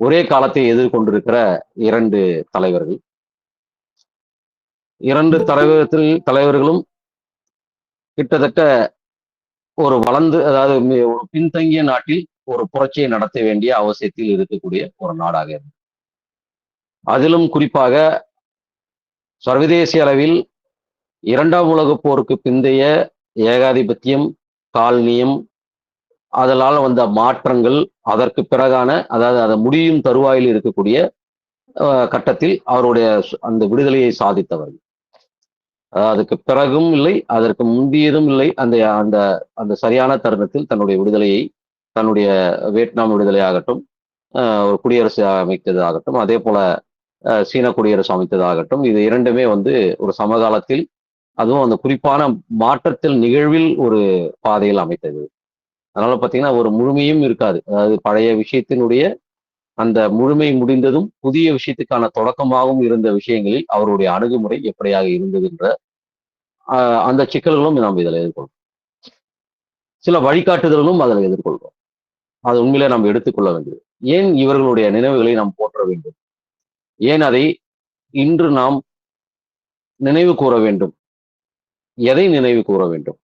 ஒரே காலத்தை எதிர்கொண்டிருக்கிற இரண்டு தலைவர்கள். இரண்டு தலைவர்களும் கிட்டத்தட்ட ஒரு வளர்ந்து, அதாவது ஒரு பின்தங்கிய நாட்டில் ஒரு புரட்சியை நடத்த வேண்டிய அவசியத்தில் இருக்கக்கூடிய ஒரு நாடாக இருக்கு. அதிலும் குறிப்பாக சர்வதேச அளவில் இரண்டாம் உலகப் போருக்கு பிந்தைய ஏகாதிபத்தியம், காலனியம், அதனால் வந்த மாற்றங்கள், அதற்கு பிறகான, அதாவது அதை முடியும் தருவாயில் இருக்கக்கூடிய கட்டத்தில் அவருடைய அந்த விடுதலையை சாதித்தவர்கள். அதுக்கு பிறகும் இல்லை, அதற்கு முந்தியதும் இல்லை. அந்த அந்த அந்த சரியான தருணத்தில் தன்னுடைய விடுதலையை, தன்னுடைய வியட்நாம் விடுதலை ஆகட்டும், ஒரு குடியரசு அமைத்ததாகட்டும், அதே போல சீன குடியரசு அமைத்ததாகட்டும், இது இரண்டுமே ஒரு சமகாலத்தில், அதுவும் அந்த குறிப்பான மாற்றத்தில் நிகழ்வில் ஒரு பாதையில் அமைத்தது. அதனால பார்த்தீங்கன்னா ஒரு முழுமையும் இருக்காது. அதாவது பழைய விஷயத்தினுடைய அந்த முழுமை முடிந்ததும் புதிய விஷயத்துக்கான தொடக்கமாகவும் இருந்த விஷயங்களில் அவருடைய அணுகுமுறை எப்படியாக இருந்தது என்ற அந்த சிக்கல்களும் நாம் இதில் எதிர்கொள்வோம். சில வழிகாட்டுதல்களும் அதில் எதிர்கொள்வோம். அது உண்மையிலே நாம் எடுத்துக்கொள்ள வேண்டியது. ஏன் இவர்களுடைய நினைவுகளை நாம் போற்ற வேண்டும்? ஏன் அதை இன்று நாம் நினைவு கூற வேண்டும்? எதை நினைவு கூற வேண்டும்?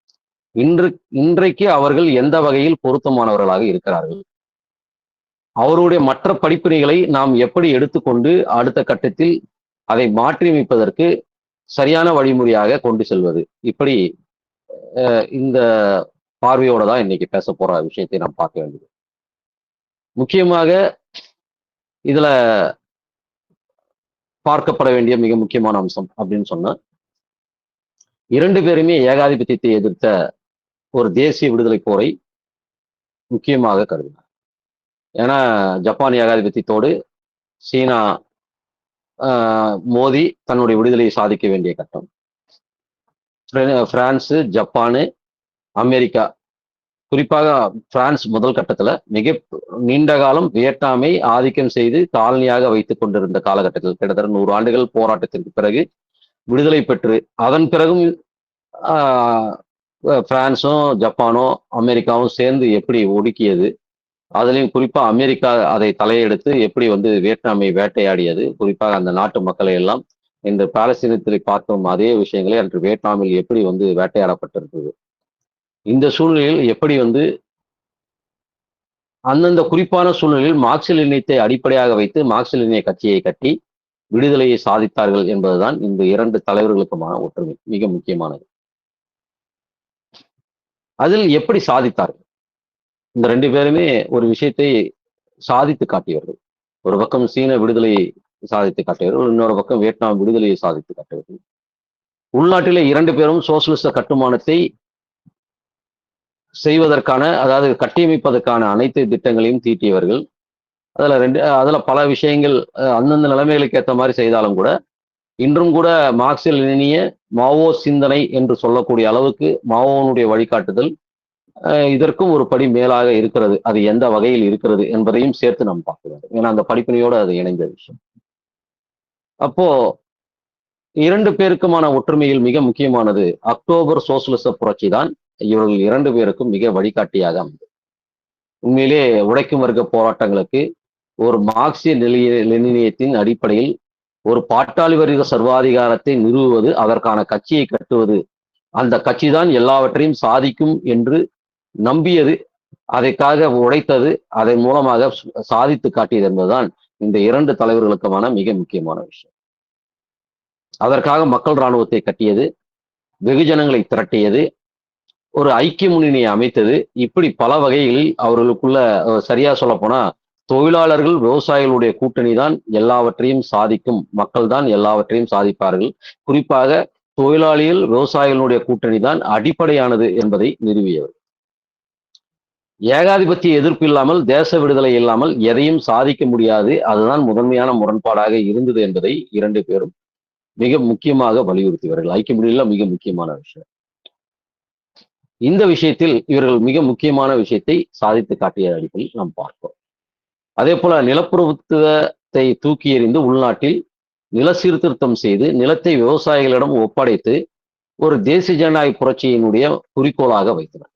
இன்றைக்கு அவர்கள் எந்த வகையில் பொருத்தமானவர்களாக இருக்கிறார்கள்? அவருடைய மற்ற படிப்பினைகளை நாம் எப்படி எடுத்துக்கொண்டு அடுத்த கட்டத்தில் அதை மாற்றியமைப்பதற்கு சரியான வழிமுறையாக கொண்டு செல்வது? இப்படி இந்த பார்வையோட தான் இன்னைக்கு பேச போற விஷயத்தை நாம் பார்க்க வேண்டியது. முக்கியமாக இதுல பார்க்கப்பட வேண்டிய மிக முக்கியமான அம்சம் அப்படின்னு சொன்னா, இரண்டு பேருமே ஏகாதிபத்தியத்தை எதிர்த்த ஒரு தேசிய விடுதலை போரை முக்கியமாக கருதினார். ஏன்னா ஜப்பான் ஏகாதிபத்தியத்தோடு சீனா மோதி தன்னுடைய விடுதலையை சாதிக்க வேண்டிய கட்டம். பிரான்ஸ், ஜப்பானு, அமெரிக்கா, குறிப்பாக பிரான்ஸ் முதல் கட்டத்துல மிக நீண்ட காலம் வியட்நாமை ஆதிக்கம் செய்து காலனியாக வைத்துக் கொண்டிருந்த காலகட்டத்தில் கிட்டத்தட்ட 100 ஆண்டுகள் போராட்டத்திற்கு பிறகு விடுதலை பெற்று, அதன் பிறகும் பிரான்ஸும் ஜப்பானும் அமெரிக்காவும் சேர்ந்து எப்படி ஒடுக்கியது, அதுலயும் குறிப்பா அமெரிக்கா அதை தலையெடுத்து எப்படி வியட்நாமை வேட்டையாடியது, குறிப்பாக அந்த நாட்டு மக்களை எல்லாம் இந்த பாலஸ்தீனத்தில் பார்க்கும் அதே விஷயங்களை அன்று வியட்நாமில் எப்படி வேட்டையாடப்பட்டிருந்தது. இந்த சூழ்நிலையில் எப்படி அந்தந்த குறிப்பான சூழ்நிலையில் மார்க்சிய லெனினியத்தை அடிப்படையாக வைத்து மார்க்சிய லெனினிய கட்சியை கட்டி விடுதலையை சாதித்தார்கள் என்பதுதான் இந்த இரண்டு தலைவர்களுக்குமான ஒற்றுமை மிக முக்கியமானது. அதில் எப்படி சாதித்தார்கள்? இந்த ரெண்டு பேருமே ஒரு விஷயத்தை சாதித்து காட்டியவர்கள். ஒரு பக்கம் சீன விடுதலையை சாதித்து காட்டியவர்கள், இன்னொரு பக்கம் வியட்நாம் விடுதலையை சாதித்து காட்டியவர்கள். உள்நாட்டிலே இரண்டு பேரும் சோசியலிச கட்டுமானத்தை செய்வதற்கான, அதாவது கட்டியமைப்பதற்கான அனைத்து திட்டங்களையும் தீட்டியவர்கள். அதுல பல விஷயங்கள் அந்தந்த நிலைமைகளுக்கு ஏற்ற மாதிரி செய்தாலும் கூட இன்றும் கூட மார்க்சிய லெனினிய மாவோ சிந்தனை என்று சொல்லக்கூடிய அளவுக்கு மாவோனுடைய வழிகாட்டுதல் இதற்கும் ஒரு படி மேலாக இருக்கிறது. அது எந்த வகையில் இருக்கிறது என்பதையும் சேர்த்து நாம் பார்க்க வேண்டும். ஏன்னா அந்த படிப்பினையோடு அது இணைந்த விஷயம். அப்போ இரண்டு பேருக்குமான ஒற்றுமையில் மிக முக்கியமானது அக்டோபர் சோசியலிச புரட்சி தான் இவர்கள் இரண்டு பேருக்கும் மிக வழிகாட்டியாக அமைந்தது. உண்மையிலே உழைக்கும் வர்க்க போராட்டங்களுக்கு ஒரு மார்க்சிய லெனினியத்தின் அடிப்படையில் ஒரு பாட்டாளி வர்க்க சர்வாதிகாரத்தை நிறுவுவது, அதற்கான கட்சியை கட்டுவது, அந்த கட்சி தான் எல்லாவற்றையும் சாதிக்கும் என்று நம்பியது, அதற்காக உழைத்தது, அதன் மூலமாக சாதித்து காட்டியது என்பதுதான் இந்த இரண்டு தலைவர்களுக்குமான மிக முக்கியமான விஷயம். அதற்காக மக்கள் இராணுவத்தை கட்டியது, வெகுஜனங்களை திரட்டியது, ஒரு ஐக்கிய முன்னணியை அமைத்தது. இப்படி பல வகைகளில் அவர்களுக்குள்ள சரியா சொல்ல போனா தொழிலாளர்கள் விவசாயிகளுடைய கூட்டணி தான் எல்லாவற்றையும் சாதிக்கும், மக்கள் தான் எல்லாவற்றையும் சாதிப்பார்கள், குறிப்பாக தொழிலாளிகள் விவசாயிகளுடைய கூட்டணி தான் அடிப்படையானது என்பதை நிறுவியவர். ஏகாதிபத்திய எதிர்ப்பு இல்லாமல், தேச விடுதலை இல்லாமல் எதையும் சாதிக்க முடியாது. அதுதான் முதன்மையான முரண்பாடாக இருந்தது என்பதை இரண்டு பேரும் மிக முக்கியமாக வலியுறுத்தியவர்கள். ஐக்கிய முன்னணியில் மிக முக்கியமான விஷயம். இந்த விஷயத்தில் இவர்கள் மிக முக்கியமான விஷயத்தை சாதித்து காட்டிய அடிப்படையில் நாம் பார்ப்போம். அதே போல நிலப்பிரபுத்துவத்தை தூக்கி எறிந்து உள்நாட்டில் நில சீர்திருத்தம் செய்து நிலத்தை விவசாயிகளிடம் ஒப்படைத்து ஒரு தேசிய ஜனநாயக புரட்சியினுடைய குறிக்கோளாக வைத்தனர்.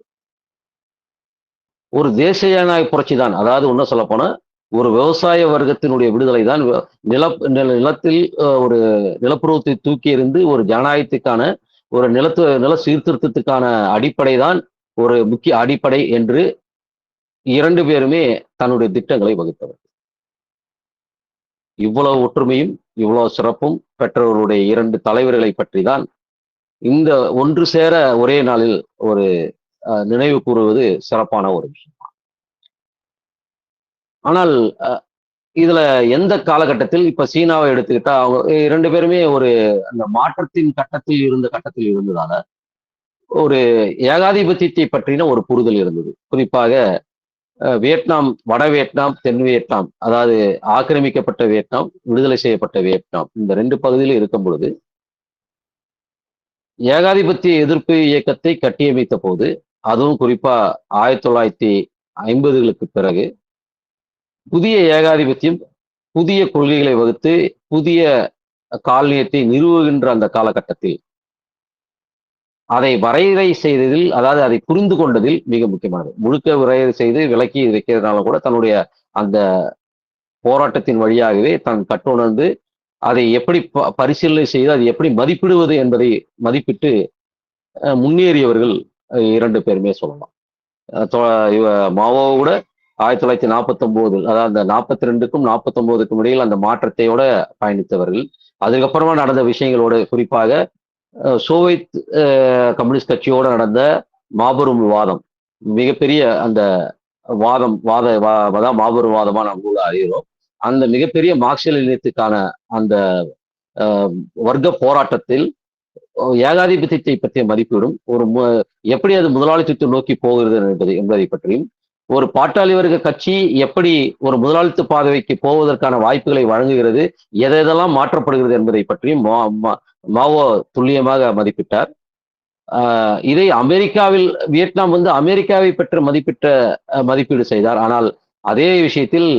ஒரு தேசிய ஜனநாயக புரட்சி தான், அதாவது ஒன்னும் சொல்ல போனா ஒரு விவசாய வர்க்கத்தினுடைய விடுதலை தான் நிலத்தில் ஒரு நிலப்புறத்தை தூக்கி எறிந்து ஒரு ஜனநாயகத்துக்கான ஒரு நில சீர்திருத்தத்துக்கான அடிப்படை தான் ஒரு முக்கிய அடிப்படை என்று 2 பேருமே தன்னுடைய திட்டங்களை வகுத்தவர். இவ்வளவு ஒற்றுமையும் இவ்வளவு சிறப்பும் பெற்றவர்களுடைய 2 தலைவர்களை பற்றி தான் இந்த ஒன்று சேர ஒரே நாளில் ஒரு நினைவு கூறுவது சிறப்பான ஒரு விஷயம். ஆனால் இதுல எந்த காலகட்டத்தில் இப்ப சீனாவை எடுத்துக்கிட்டா அவங்க 2 பேருமே ஒரு அந்த மாற்றத்தின் கட்டத்தில் இருந்ததால ஒரு ஏகாதிபத்தியத்தை பற்றின ஒரு புரிதல் இருந்தது. குறிப்பாக வியட்நாம், வட வியட்நாம், தென் வியட்நாம், அதாவது ஆக்கிரமிக்கப்பட்ட வியட்நாம், விடுதலை செய்யப்பட்ட வியட்நாம், இந்த 2 பகுதியிலும் இருக்கும் பொழுது ஏகாதிபத்திய எதிர்ப்பு இயக்கத்தை கட்டியமைத்த போது, அதுவும் குறிப்பா 1950களுக்கு பிறகு புதிய ஏகாதிபத்தியம் புதிய கொள்கைகளை வகுத்து புதிய காலனியத்தை நிறுவுகின்ற அந்த காலகட்டத்தில் அதை வரையறை செய்ததில், அதாவது அதை புரிந்து கொண்டதில் மிக முக்கியமானது. முழுக்க வரையறை செய்து விலக்கி வைக்கிறதுனால கூட தன்னுடைய அந்த போராட்டத்தின் வழியாகவே தான் கட்டுணர்ந்து அதை எப்படி பரிசீலனை செய்து அதை எப்படி மதிப்பிடுவது என்பதை மதிப்பிட்டு முன்னேறியவர்கள் 2 பேருமே சொல்லலாம். மாவோ கூட 1949, அதாவது அந்த 42க்கும் 49க்கும் இடையில் அந்த மாற்றத்தையோட பயணித்தவர்கள். அதுக்கப்புறமா நடந்த விஷயங்களோட குறிப்பாக சோவியத் கம்யூனிஸ்ட் கட்சியோட நடந்த மாபெரும் விவாதம், மிகப்பெரிய அந்த மாபெரும் வாதமா நம்ம அறிகிறோம். அந்த மிகப்பெரிய மார்க்சிய லெனினிசத்துக்கான அந்த வர்க்க போராட்டத்தில் ஏகாதிபத்தியத்தை பற்றிய மதிப்பீடும் எப்படி அது முதலாளித்துவத்தை நோக்கி போகிறது என்பதை பற்றியும், ஒரு பாட்டாளி வர்க்க கட்சி எப்படி ஒரு முதலாளித்துவ பாதைக்கு போவதற்கான வாய்ப்புகளை வழங்குகிறது, எதெல்லாம் மாற்றப்படுகிறது என்பதை பற்றியும் மாவோ துல்லியமாக மதிப்பிட்டார். இதை வியட்நாம் அமெரிக்காவை பற்றி மதிப்பீடு செய்தார். ஆனால் அதே விஷயத்தில்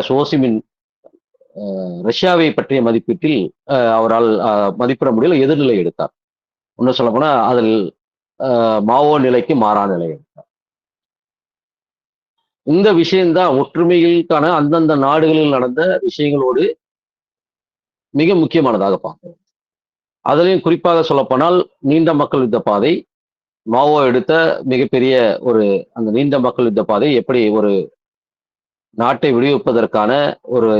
சோசிமின் ரஷ்யாவை பற்றிய மதிப்பீட்டில் அவரால் மதிப்பிட முடியல, எதிர்நிலை எடுத்தார். இன்னும் சொல்ல போனா அதில் மாவோ நிலைக்கு மாறான நிலை எடுத்தார். இந்த விஷயம்தான் ஒற்றுமைகளுக்கான அந்தந்த நாடுகளில் நடந்த விஷயங்களோடு மிக முக்கியமானதாக பார்க்கிறோம். அதிலையும் குறிப்பாக சொல்லப்போனால் நீண்ட மக்கள் யுத்த பாதை, மாவோ எடுத்த மிகப்பெரிய அந்த நீண்ட மக்கள் யுத்த பாதை எப்படி ஒரு நாட்டை விடுவிப்பதற்கான ஒரு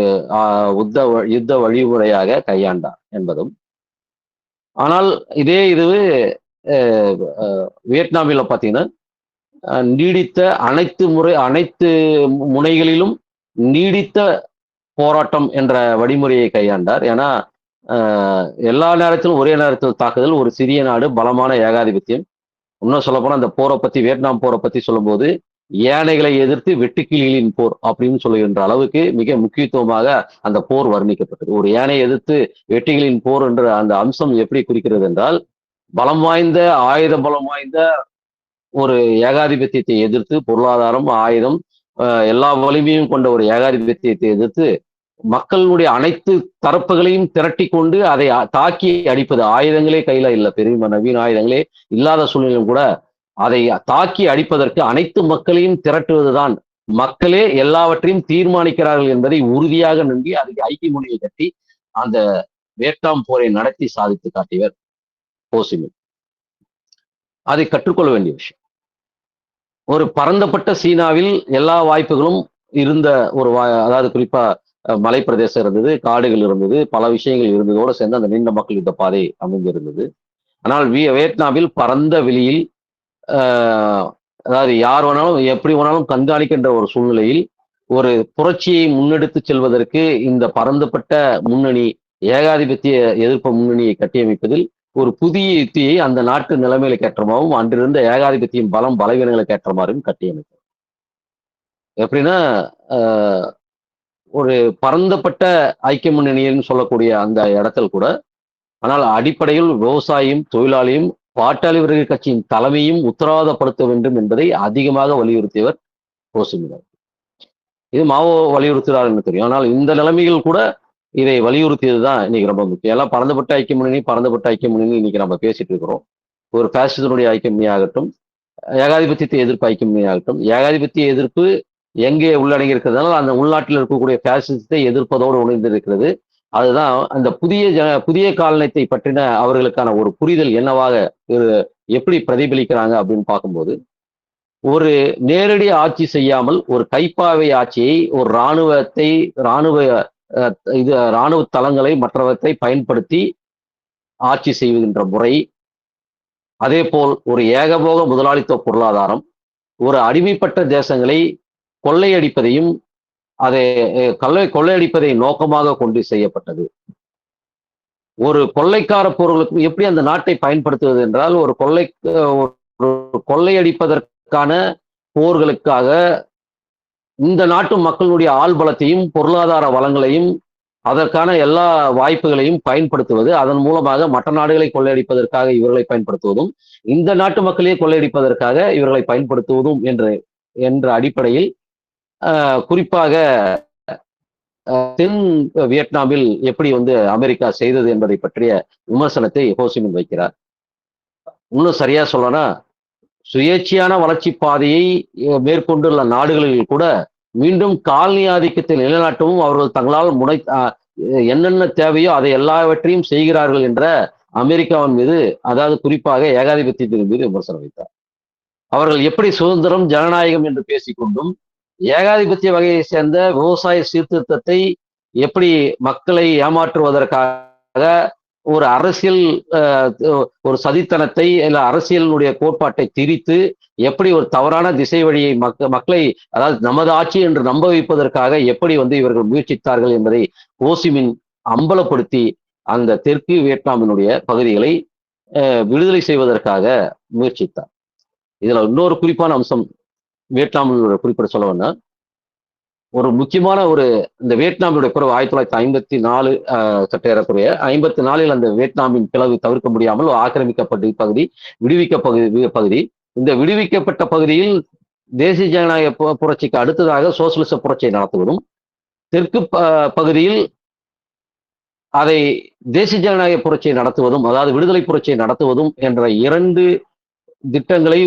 யுத்த வழிமுறையாக கையாண்டார் என்பதும். ஆனால் இது வியட்நாமில் பார்த்தீங்கன்னா நீடித்த அனைத்து முனைகளிலும் நீடித்த போராட்டம் என்ற வழிமுறையை கையாண்டார். ஏன்னா எல்லா நேரத்திலும் ஒரே நேரத்தில் தாக்குதல், ஒரு சிறிய நாடு, பலமான ஏகாதிபத்தியம். இன்னும் சொல்ல போனா அந்த போரை பத்தி, வியட்நாம் போரை பத்தி சொல்லும்போது யானைகளை எதிர்த்து வெட்டுக்கிளிகளின் போர் அப்படின்னு சொல்லுகின்ற அளவுக்கு மிக முக்கியத்துவமாக அந்த போர் வர்ணிக்கப்பட்டது. ஒரு யானை எதிர்த்து வெட்டுகளின் போர் என்ற அந்த அம்சம் எப்படி குறிக்கிறது என்றால், பலம் வாய்ந்த ஒரு ஏகாதிபத்தியத்தை எதிர்த்து, பொருளாதாரம், ஆயுதம், எல்லா வலிமையும் கொண்ட ஒரு ஏகாதிபத்தியத்தை எதிர்த்து மக்களுடைய அனைத்து தரப்புகளையும் திரட்டி கொண்டு அதை தாக்கி அடிப்பது. ஆயுதங்களே கையில இல்லை, பெரிய நவீன ஆயுதங்களே இல்லாத சூழ்நிலையும் கூட அதை தாக்கி அடிப்பதற்கு அனைத்து மக்களையும் திரட்டுவதுதான், மக்களே எல்லாவற்றையும் தீர்மானிக்கிறார்கள் என்பதை உறுதியாக நம்பி அதுக்கு ஐக்கிய மொழியை கட்டி அந்த வியட்நாம் போரை நடத்தி சாதித்து காட்டியவர் ஹோசிமின். அதை கற்றுக்கொள்ள வேண்டிய விஷயம். ஒரு பரந்தப்பட்ட சீனாவில் எல்லா வாய்ப்புகளும் இருந்த அதாவது குறிப்பா மலை பிரதேசம் இருந்தது, காடுகள் இருந்தது, பல விஷயங்கள் இருந்ததோடு சேர்ந்து அந்த நீண்ட மக்கள் யுத்த பாதை அமைந்திருந்தது. ஆனால் வியட்நாமில் பரந்த வெளியில் அதாவது யார் வேணாலும் எப்படி வேணாலும் கண்காணிக்கின்ற ஒரு சூழ்நிலையில் ஒரு புரட்சியை முன்னெடுத்து செல்வதற்கு இந்த பரந்தப்பட்ட முன்னணி, ஏகாதிபத்திய எதிர்ப்பு முன்னணியை கட்டியமைப்பதில் ஒரு புதிய யுக்தியை அந்த நாட்டு நிலைமைகளுக்கு ஏற்றமாகவும் அன்றிருந்த ஏகாதிபத்தியம் பலவீனங்களுக்கு ஏற்றமாறும் கட்டியமைக்கும். எப்படின்னா ஒரு பரந்தப்பட்ட ஐக்கிய முன்னணின்னு சொல்லக்கூடிய அந்த இடத்தில் கூட, ஆனால் அடிப்படையில் விவசாயியும் தொழிலாளியும் பாட்டாளி வர்க்க கட்சியின் தலைமையும் உத்தரவாதப்படுத்த வேண்டும் என்பதை அதிகமாக வலியுறுத்தியவர் ஹோசிமின். இது மாவோ வலியுறுத்துகிறார் என்று தெரியும். ஆனால் இந்த நிலைமைகள் கூட இதை வலியுறுத்தியதுதான் இன்னைக்கு ரொம்ப முக்கியம். எல்லாம் பரந்தப்பட்ட ஐக்கிய முன்னணி இன்னைக்கு நம்ம பேசிட்டு இருக்கிறோம். ஒரு பாசிசத்தினுடைய ஐக்கிய முன்னணி ஆகட்டும், ஏகாதிபத்தியத்தை எதிர்ப்பு ஐக்கிய முன்னணி ஆகட்டும், ஏகாதிபத்திய எதிர்ப்பு எங்கே உள்ளடங்கி இருக்கிறதுனால அந்த உள்நாட்டில் இருக்கக்கூடிய பாசிசத்தை எதிர்ப்பதோடு இணைந்திருக்கிறது. அதுதான் அந்த புதிய காலனியத்தை பற்றின அவர்களுக்கான ஒரு புரிதல் என்னவாக எப்படி பிரதிபலிக்கிறாங்க அப்படின்னு பார்க்கும்போது, ஒரு நேரடி ஆட்சி செய்யாமல் ஒரு கைப்பாவை ஆட்சியை ஒரு ராணுவ ராணுவ தளங்களை மற்றவற்றை பயன்படுத்தி ஆட்சி செய்கின்ற முறை, அதே போல் ஒரு ஏகபோக முதலாளித்துவ பொருளாதாரம், ஒரு அடிமைப்பட்ட தேசங்களை கொள்ளையடிப்பதையும் அதை கொள்ளையடிப்பதை நோக்கமாக கொண்டு செய்யப்பட்டது. ஒரு கொள்ளைக்கார போர்களுக்கு எப்படி அந்த நாட்டை பயன்படுத்துவது என்றால், ஒரு கொள்ளையடிப்பதற்கான போர்களுக்காக இந்த நாட்டு மக்களுடைய ஆள்பலத்தையும் பொருளாதார வளங்களையும் அதற்கான எல்லா வாய்ப்புகளையும் பயன்படுத்துவது, அதன் மூலமாக மற்ற நாடுகளை கொள்ளையடிப்பதற்காக இவர்களை பயன்படுத்துவதும், இந்த நாட்டு மக்களையே கொள்ளையடிப்பதற்காக இவர்களை பயன்படுத்துவதும் என்ற அடிப்படையில் குறிப்பாக தென் வியட்நாமில் எப்படி அமெரிக்கா செய்தது என்பதை பற்றிய விமர்சனத்தை ஹோசிமின் வைக்கிறார். இன்னும் சரியா சொல்லனா, சுயேட்சையான வளர்ச்சி பாதையை மேற்கொண்டுள்ள நாடுகளில் கூட மீண்டும் காலனி ஆதிக்கத்தை நிலைநாட்டவும் அவர்கள் தங்களால் என்னென்ன தேவையோ அதை எல்லாவற்றையும் செய்கிறார்கள் என்ற அமெரிக்காவின் மீது, அதாவது குறிப்பாக ஏகாதிபத்தியத்தின் மீது விமர்சனம் வைத்தார். அவர்கள் எப்படி சுதந்திரம் ஜனநாயகம் என்று பேசிக்கொண்டும் ஏகாதிபத்திய வகையை சேர்ந்த விவசாய சீர்திருத்தத்தை எப்படி மக்களை ஏமாற்றுவதற்காக ஒரு அரசியல் ஒரு சதித்தனத்தை இல்ல அரசியலினுடைய கோட்பாட்டை திரித்து எப்படி ஒரு தவறான திசை வழியை மக்களை, அதாவது நமது ஆட்சி என்று நம்ப வைப்பதற்காக எப்படி இவர்கள் முயற்சித்தார்கள் என்பதை ஹோசிமின் அம்பலப்படுத்தி அந்த தெற்கு வியட்நாமினுடைய பகுதிகளை விடுதலை செய்வதற்காக முயற்சித்தார். இதுல இன்னொரு குறிப்பான அம்சம் வியட்நாமில் குறிப்பிட சொல்லணும்னா, ஒரு முக்கியமான இந்த வியட்நாமினுடைய பிறகு 1954 சற்றேறக்குறைய 54 அந்த வியட்நாமின் பிளவு தவிர்க்க முடியாமல் ஆக்கிரமிக்கப்பட்ட பகுதி, விடுவிக்கப்பட்ட பகுதி. இந்த விடுவிக்கப்பட்ட பகுதியில் தேசிய ஜனநாயக புரட்சிக்கு அடுத்ததாக சோசியலிச புரட்சியை நடத்துவதும், தெற்கு பகுதியில் அதை தேசிய ஜனநாயக புரட்சியை நடத்துவதும், அதாவது விடுதலை புரட்சியை நடத்துவதும் என்ற 2 திட்டங்களை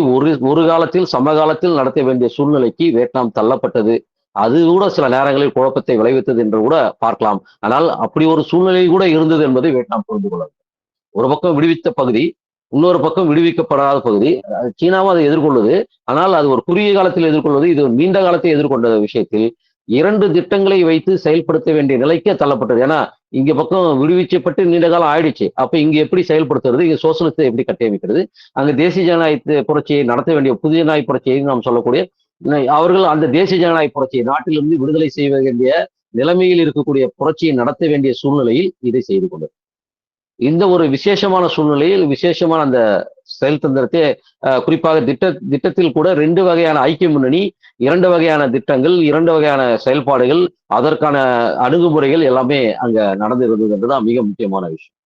ஒரு காலத்தில் சமகாலத்தில் நடத்த வேண்டிய சூழ்நிலைக்கு வியட்நாம் தள்ளப்பட்டது. அது கூட சில நேரங்களில் குழப்பத்தை விளைவித்தது என்று கூட பார்க்கலாம். ஆனால் அப்படி ஒரு சூழ்நிலை கூட இருந்தது என்பதை வியட்நாம் புரிந்து கொள்ள வேண்டும். ஒரு பக்கம் விடுவித்த பகுதி, இன்னொரு பக்கம் விடுவிக்கப்படாத பகுதி. சீனாவும் அதை எதிர்கொள்வது. ஆனால் அது ஒரு குறுகிய காலத்தில் எதிர்கொள்வது, இது நீண்ட காலத்தை எதிர்கொண்ட விஷயத்தில் 2 திட்டங்களை வைத்து செயல்படுத்த வேண்டிய நிலைக்கு தள்ளப்பட்டது. ஏன்னா இங்க பக்கம் விடுவிக்கப்பட்டு நீண்ட காலம் ஆயிடுச்சு. அப்ப இங்க எப்படி செயல்படுத்துறது, இங்க சோசலிசத்தை எப்படி கட்டமைக்கிறது, அங்க தேசிய ஜனநாயக புரட்சியை நடத்த வேண்டிய புதிய ஜனநாயக புரட்சியை நாம் சொல்லக்கூடிய அவர்கள் அந்த தேசிய ஜனநாயக புரட்சியை நாட்டிலிருந்து விடுதலை செய்ய வேண்டிய நிலைமையில் இருக்கக்கூடிய புரட்சியை நடத்த வேண்டிய சூழ்நிலையில் இதை செய்து கொண்டது. இந்த ஒரு விசேஷமான சூழ்நிலையில் விசேஷமான அந்த செயல் தந்திரத்தை குறிப்பாக திட்டத்தில் கூட 2 வகையான ஐக்கிய முன்னணி, 2 வகையான திட்டங்கள், 2 வகையான செயல்பாடுகள், அதற்கான அணுகுமுறைகள் எல்லாமே அங்க நடந்திருந்தது என்றுதான் மிக முக்கியமான விஷயம்.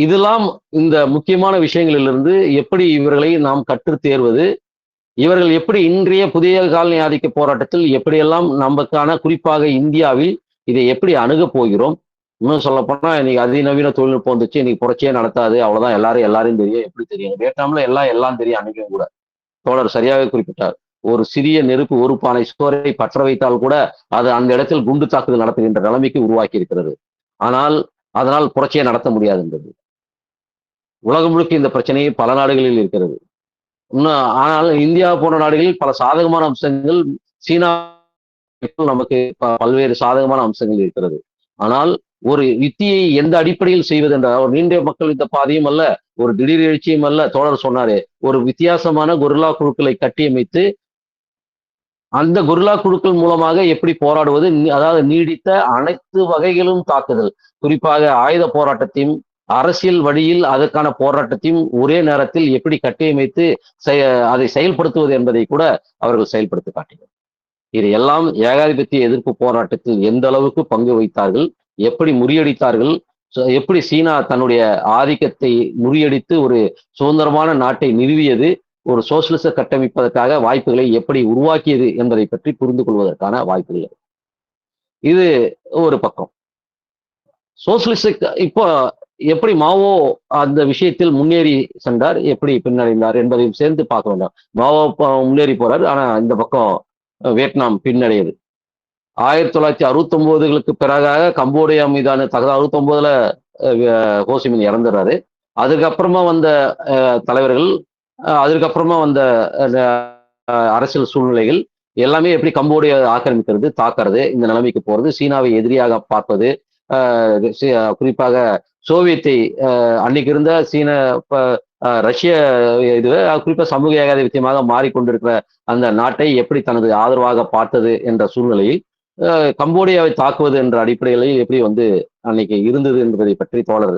இதெல்லாம் இந்த முக்கியமான விஷயங்களிலிருந்து எப்படி இவர்களை நாம் கற்று தேர்வது, இவர்கள் எப்படி இன்றைய புதிய காலனி ஆதிக்க போராட்டத்தில் எப்படியெல்லாம் நமக்கான குறிப்பாக இந்தியாவில் இதை எப்படி அணுகப் போகிறோம். இன்னும் சொல்ல போனா இன்னைக்கு அதிநவீன தொழில்நுட்பம் வந்துச்சு, இன்னைக்கு புரட்சியே நடத்தாது, அவ்வளவுதான் எல்லாரையும் தெரியும். எப்படி தெரியும்? வியட்நாம்ல எல்லாம் தெரியும். அன்னைக்கும் கூட தோழர் சரியாகவே குறிப்பிட்டார். ஒரு சிறிய நெருப்பு ஒரு பானை சோரை பற்ற வைத்தால் கூட அது அந்த இடத்தில் குண்டு தாக்குதல் நடத்துகின்ற நிலைமைக்கு உருவாக்கி இருக்கிறது. அதனால் புரட்சியை நடத்த முடியாது என்பது உலகம் முழுக்க இந்த பிரச்சனையை பல நாடுகளில் இருக்கிறது. இன்னும் ஆனால் இந்தியா போன்ற நாடுகளில் பல சாதகமான அம்சங்கள், சீனா நமக்கு பல்வேறு சாதகமான அம்சங்கள் இருக்கிறது. ஆனால் ஒரு யுத்தியை எந்த அடிப்படையில் செய்வது என்றால், ஒரு நீண்ட மக்கள் இந்த பாதையும் அல்ல, ஒரு திடீர் எழுச்சியும் அல்ல. தோழர் சொன்னாரே, ஒரு வித்தியாசமான கொரில்லா குழுக்களை கட்டியமைத்து அந்த கொரில்லா குழுக்கள் மூலமாக எப்படி போராடுவது, அதாவது நீடித்த அனைத்து வகைகளும் தாக்குதல், குறிப்பாக ஆயுத போராட்டத்தையும் அரசியல் வழியில் அதற்கான போராட்டத்தையும் ஒரே நேரத்தில் எப்படி கட்டியமைத்து அதை செயல்படுத்துவது என்பதை கூட அவர்கள் செயல்படுத்தி காட்டினர். இது எல்லாம் ஏகாதிபத்திய எதிர்ப்பு போராட்டத்தில் எந்த அளவுக்கு பங்கு வைத்தார்கள், எப்படி முறியடித்தார்கள், எப்படி சீனா தன்னுடைய ஆதிக்கத்தை முறியடித்து ஒரு சுதந்திரமான நாட்டை நிறுவியது, ஒரு சோசியலிச கட்டமைப்பதற்காக வாய்ப்புகளை எப்படி உருவாக்கியது என்பதை பற்றி புரிந்து கொள்வதற்கான வாய்ப்புகள். இது ஒரு பக்கம். சோசியலிச இப்போ எப்படி மாவோ அந்த விஷயத்தில் முன்னேறி சென்றார், எப்படி பின்னடைந்தார் என்பதையும் சேர்ந்து பார்க்க வேண்டாம். மாவோ முன்னேறி போறார். ஆனா இந்த பக்கம் வியட்நாம் பின்னடையுது. 1969களுக்கு பிறகாக கம்போடியா மீதான 69ல ஹோசிமின் இறந்துறாரு. அதுக்கப்புறமா வந்த தலைவர்கள், அதுக்கப்புறமா வந்த அரசியல் சூழ்நிலைகள் எல்லாமே எப்படி கம்போடியா ஆக்கிரமிக்கிறது, தாக்குறது, இந்த நிலைமைக்கு போறது, சீனாவை எதிரியாக பார்ப்பது, குறிப்பாக சோவியத்தை அன்னைக்கு இருந்த சீன ரஷ்ய இது குறிப்பா சமூக ஏகாதிபத்தியமாக மாறிக்கொண்டிருக்கிற அந்த நாட்டை எப்படி தனது ஆதரவாக பார்த்தது என்ற சூழ்நிலையில் கம்போடியாவை தாக்குவது என்ற அடிப்படையில் எப்படி வந்து அன்னைக்கு இருந்தது என்பதை பற்றி தோழர்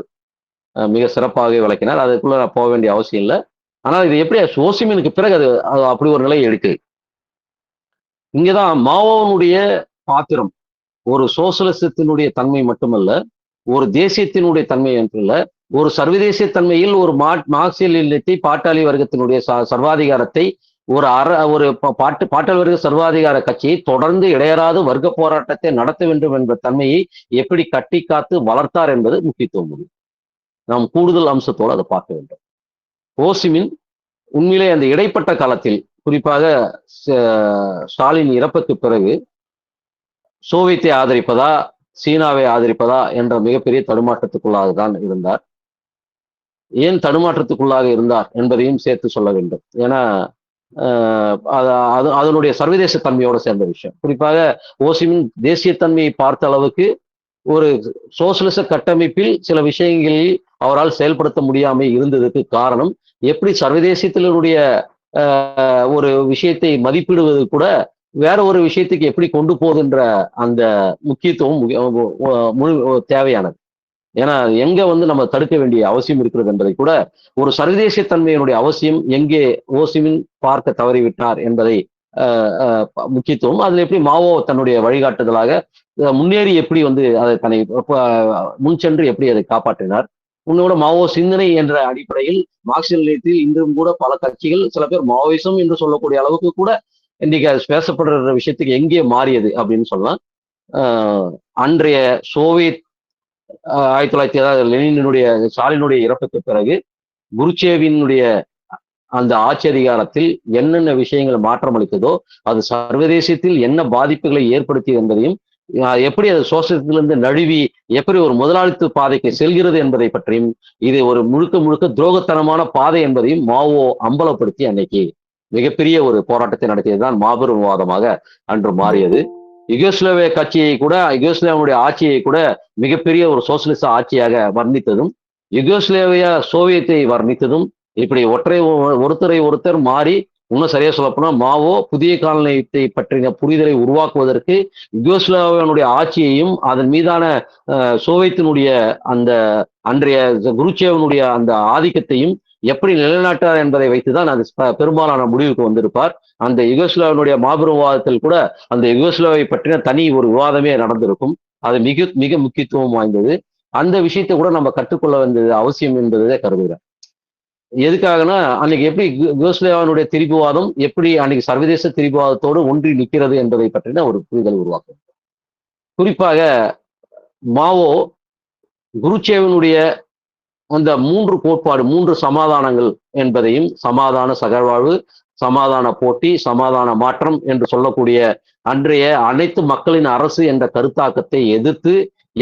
மிக சிறப்பாக விளக்கினார். அதுக்குள்ள நான் போக வேண்டிய அவசியம் இல்லை. ஆனால் இது எப்படி ஹோசிமினுக்கு பிறகு அது அப்படி ஒரு நிலையை எடுக்குது. இங்கதான் மாவோனுடைய பாத்திரம் ஒரு சோசலிசத்தினுடைய தன்மை மட்டுமல்ல, ஒரு தேசியத்தினுடைய தன்மை என்றல்ல, ஒரு சர்வதேச தன்மையில் ஒரு மார்க்சியத்தை பாட்டாளி வர்க்கத்தினுடைய சர்வாதிகாரத்தை ஒரு பாட்டாளி வர்க்க சர்வாதிகார கட்சியை தொடர்ந்து இடையறாது வர்க்க போராட்டத்தை நடத்த வேண்டும் என்ற தன்மையை எப்படி கட்டி காத்து வளர்த்தார் என்பது முக்கியத்துவம். நாம் கூடுதல் அம்சத்தோடு அதை பார்க்க வேண்டும். ஹோசிமின் உண்மையிலே அந்த இடைப்பட்ட காலத்தில், குறிப்பாக ஸ்டாலின் இறப்புக்கு பிறகு சோவியத்தை ஆதரிப்பதா சீனாவை ஆதரிப்பதா என்ற மிகப்பெரிய தடுமாற்றத்துக்குள்ளாக தான் இருந்தார். ஏன் தடுமாற்றத்துக்குள்ளாக இருந்தார் என்பதையும் சேர்த்து சொல்ல வேண்டும். ஏன்னா அதனுடைய சர்வதேச தன்மையோடு சேர்ந்த விஷயம். குறிப்பாக ஹோசிமின் தேசியத்தன்மையை பார்த்த அளவுக்கு ஒரு சோசியலிச கட்டமைப்பில் சில விஷயங்களில் அவரால் செயல்படுத்த முடியாமல் இருந்ததுக்கு காரணம், எப்படி சர்வதேசத்தினுடைய ஒரு விஷயத்தை மதிப்பிடுவது கூட வேற ஒரு விஷயத்துக்கு எப்படி கொண்டு போகுதுன்ற அந்த முக்கியத்துவம் தேவையானது. ஏன்னா எங்க வந்து நம்ம தடுக்க வேண்டிய அவசியம் இருக்கிறது என்பதை கூட ஒரு சர்வதேச தன்மையினுடைய அவசியம் எங்கே ஹோசிமின் பார்க்க தவறிவிட்டார் என்பதை முக்கியத்துவம், அதுல எப்படி மாவோ தன்னுடைய வழிகாட்டுதலாக முன்னேறி எப்படி வந்து அதை தன்னை முன் சென்று எப்படி அதை காப்பாற்றினார். உன்னோட மாவோ சிந்தனை என்ற அடிப்படையில் மார்க்சியத்தில் இன்றும் கூட பல கட்சிகள், சில பேர் மாவோயிசம் என்று சொல்லக்கூடிய அளவுக்கு கூட இன்னைக்கு அது பேசப்படுற விஷயத்துக்கு எங்கே மாறியது அப்படின்னு சொல்லலாம். அன்றைய சோவியத் 1900 லெனினுடைய ஸ்டாலினுடைய இறப்புக்கு பிறகு குருச்சேவினுடைய அந்த ஆட்சி அதிகாரத்தில் என்னென்ன விஷயங்கள் மாற்றம் அளித்ததோ அது சர்வதேசத்தில் என்ன பாதிப்புகளை ஏற்படுத்தியது என்பதையும், எப்படி அது சோசியத்திலிருந்து நழுவி எப்படி ஒரு முதலாளித்துவ பாதைக்கு செல்கிறது என்பதை பற்றியும், இது ஒரு முழுக்க துரோகத்தனமான பாதை என்பதையும் மாவோ அம்பலப்படுத்தி அன்னைக்கு மிகப்பெரிய ஒரு போராட்டத்தை நடத்தியதுதான் மாபெரும் விவாதமாக அன்று மாறியது. யுகோஸ்லாவிய கட்சியை கூட, யுகோஸ்லாவினுடைய ஆட்சியை கூட மிகப்பெரிய ஒரு சோசியலிச ஆட்சியாக வர்ணித்ததும், யுகோஸ்லாவியா சோவியத்தை வர்ணித்ததும், இப்படி ஒருத்தர் மாறி, இன்னும் சரியா சொல்லப்போனா மாவோ புதிய காலநிலையத்தை பற்றிய புரிதலை உருவாக்குவதற்கு யுகோஸ்லாவியனுடைய ஆட்சியையும் அதன் மீதான சோவியத்தினுடைய அந்த அன்றைய குருச்சேவனுடைய அந்த ஆதிக்கத்தையும் எப்படி நிலைநாட்டார் என்பதை வைத்துதான் அது பெரும்பாலான முடிவுக்கு வந்திருப்பார். அந்த யுகோஸ்லாவினுடைய மாபெரும் விவாதத்தில் கூட அந்த யுகோஸ்லாவை பற்றின தனி ஒரு விவாதமே நடந்திருக்கும். அது மிக முக்கியத்துவம் வாய்ந்தது. அந்த விஷயத்தை கூட நம்ம கற்றுக்கொள்ள வேண்டியது அவசியம் என்பதை கருதுகிறேன். எதுக்காகனா அன்னைக்கு எப்படி யுகோஸ்லாவினுடைய திரிபுவாதம் எப்படி அன்னைக்கு சர்வதேச திரிபுவாதத்தோடு ஒன்றி நிற்கிறது என்பதை பற்றின ஒரு புரிதல் உருவாக்கும். குறிப்பாக மாவோ குருச்சேவனுடைய அந்த 3 கோட்பாடு, 3 சமாதானங்கள் என்பதையும், சமாதான சகழ்வாழ்வு, சமாதான போட்டி, சமாதான மாற்றம் என்று சொல்லக்கூடிய அன்றைய அனைத்து மக்களின் அரசு என்ற கருத்தாக்கத்தை எதிர்த்து